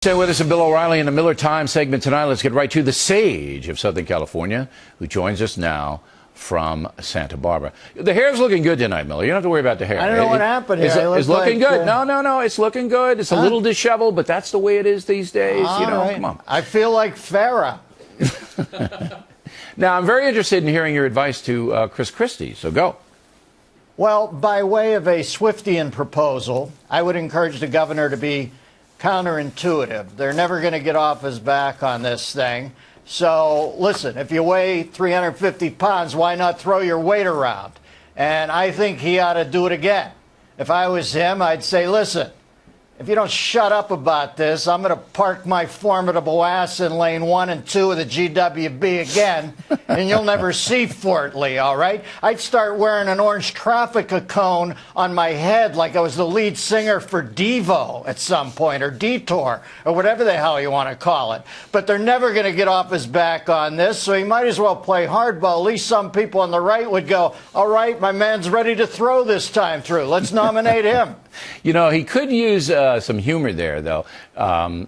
Stay with us in Bill O'Reilly in the Miller Time segment tonight. Let's get right to the sage of Southern California, who joins us now from Santa Barbara. The hair's looking good tonight, Miller. You don't have to worry about the hair. I don't know what happened here. It's looking good. No, it's looking good. It's a little disheveled, but that's the way it is these days. Right. Come on. I feel like Farrah. Now, I'm very interested in hearing your advice to Christie, so go. Well, by way of a Swiftian proposal, I would encourage the governor to be counterintuitive. They're never going to get off his back on this thing. So, listen, if you weigh 350 pounds, why not throw your weight around? And I think he ought to do it again. If I was him, I'd say, listen, if you don't shut up about this, I'm going to park my formidable ass in lane 1 and 2 of the GWB again, and you'll never see Fort Lee, all right? I'd start wearing an orange traffic cone on my head like I was the lead singer for Devo at some point, or Detour, or whatever the hell you want to call it. But they're never going to get off his back on this, so he might as well play hardball. At least some people on the right would go, all right, my man's ready to throw this time through. Let's nominate him. You know, he could use some humor there, though.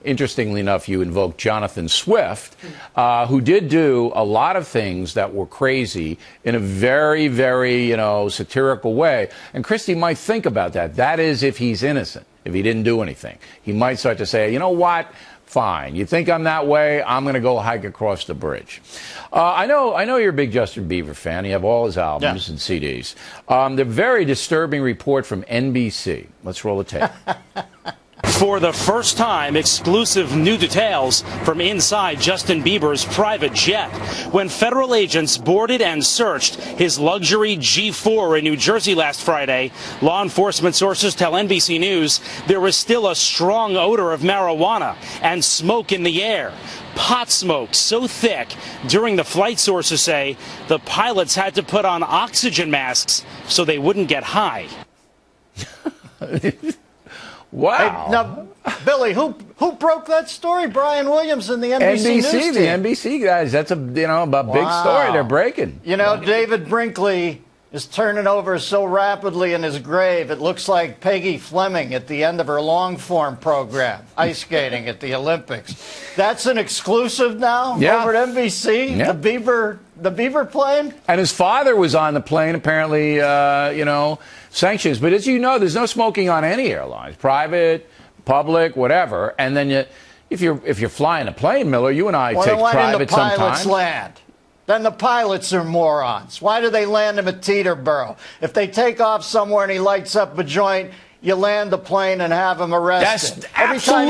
Interestingly enough, you invoked Jonathan Swift, who did do a lot of things that were crazy in a very, very, satirical way. And Christie might think about that. That is if he's innocent, if he didn't do anything. He might start to say, you know what? Fine. You think I'm that way? I'm going to go hike across the bridge. I know you're a big Justin Bieber fan. You have all his albums and CDs. The very disturbing report from NBC. Let's roll the tape. For the first time, exclusive new details from inside Justin Bieber's private jet. When federal agents boarded and searched his luxury G4 in New Jersey last Friday, law enforcement sources tell NBC News there was still a strong odor of marijuana and smoke in the air. Pot smoke so thick during the flight, sources say the pilots had to put on oxygen masks so they wouldn't get high. Wow. Hey, now, Billy, who broke that story? Brian Williams and the NBC News team. The NBC guys. That's a big story they're breaking. David Brinkley is turning over so rapidly in his grave, it looks like Peggy Fleming at the end of her long-form program, ice skating at the Olympics. That's an exclusive now over at NBC, the Bieber plane? And his father was on the plane, apparently, sanctions. But as you know, there's no smoking on any airlines, private, public, whatever. And then if you're flying a plane, Miller, you and I take private sometimes. Why didn't the pilots land? Then the pilots are morons. Why do they land him at Teterboro? If they take off somewhere and he lights up a joint, you land the plane and have him arrested. Every time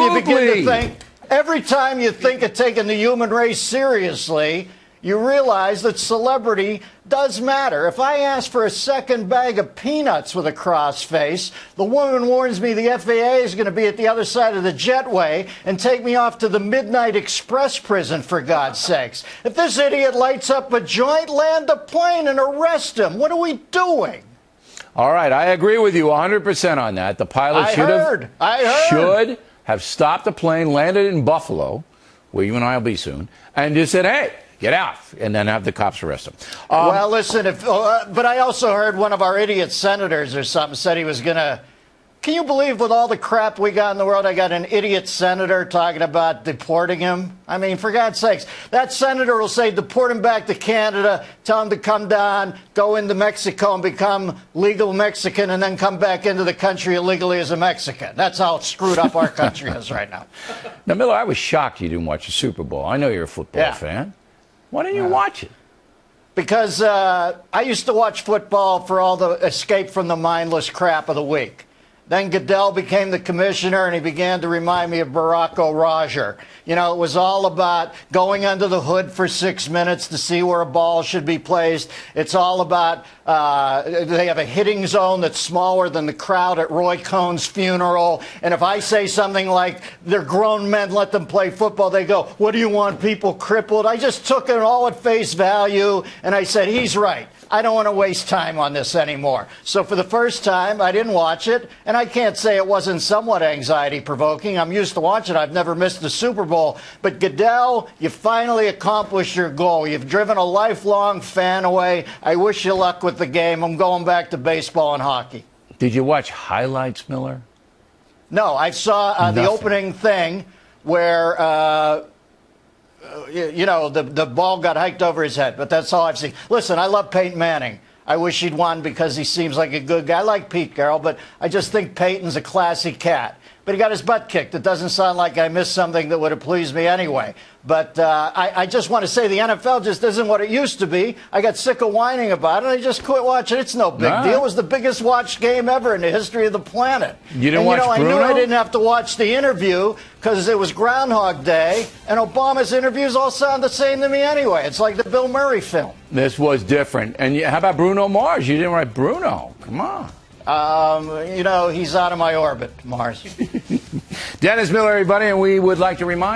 you think of taking the human race seriously, you realize that celebrity does matter. If I ask for a second bag of peanuts with a cross face, the woman warns me the FAA is going to be at the other side of the jetway and take me off to the Midnight Express prison, for God's sakes. If this idiot lights up a joint, land the plane and arrest him. What are we doing? All right, I agree with you 100% on that. The pilot should have stopped the plane, landed in Buffalo, where you and I will be soon, and just said, hey, get out, and then have the cops arrest him. Well, listen, but I also heard one of our idiot senators or something said he was going to... Can you believe with all the crap we got in the world, I got an idiot senator talking about deporting him? I mean, for God's sakes, that senator will say deport him back to Canada, tell him to come down, go into Mexico and become legal Mexican, and then come back into the country illegally as a Mexican. That's how screwed up our country is right now. Now, Miller, I was shocked you didn't watch the Super Bowl. I know you're a football fan. Why didn't you watch it? Because I used to watch football for all the escape from the mindless crap of the week. Then Goodell became the commissioner, and he began to remind me of Barack O'Roger. It was all about going under the hood for 6 minutes to see where a ball should be placed. It's all about they have a hitting zone that's smaller than the crowd at Roy Cohn's funeral. And if I say something like, they're grown men, let them play football, they go, what do you want, people crippled? I just took it all at face value, and I said, he's right. I don't want to waste time on this anymore. So for the first time, I didn't watch it, and I can't say it wasn't somewhat anxiety-provoking. I'm used to watching it. I've never missed the Super Bowl. But Goodell, you finally accomplished your goal. You've driven a lifelong fan away. I wish you luck with the game. I'm going back to baseball and hockey. Did you watch highlights, Miller? No, I saw the opening thing where you know, the ball got hiked over his head, but that's all I've seen. Listen, I love Peyton Manning. I wish he'd won because he seems like a good guy. I like Pete Carroll, but I just think Peyton's a classy cat. But he got his butt kicked. It doesn't sound like I missed something that would have pleased me anyway. But I just want to say the NFL just isn't what it used to be. I got sick of whining about it. I just quit watching. It's no big deal. It was the biggest watched game ever in the history of the planet. You didn't watch Bruno? I knew I didn't have to watch the interview because it was Groundhog Day, and Obama's interviews all sound the same to me anyway. It's like the Bill Murray film. This was different. And how about Bruno Mars? You didn't write Bruno. Come on. You know, he's out of my orbit, Mars. Dennis Miller, everybody, and we would like to remind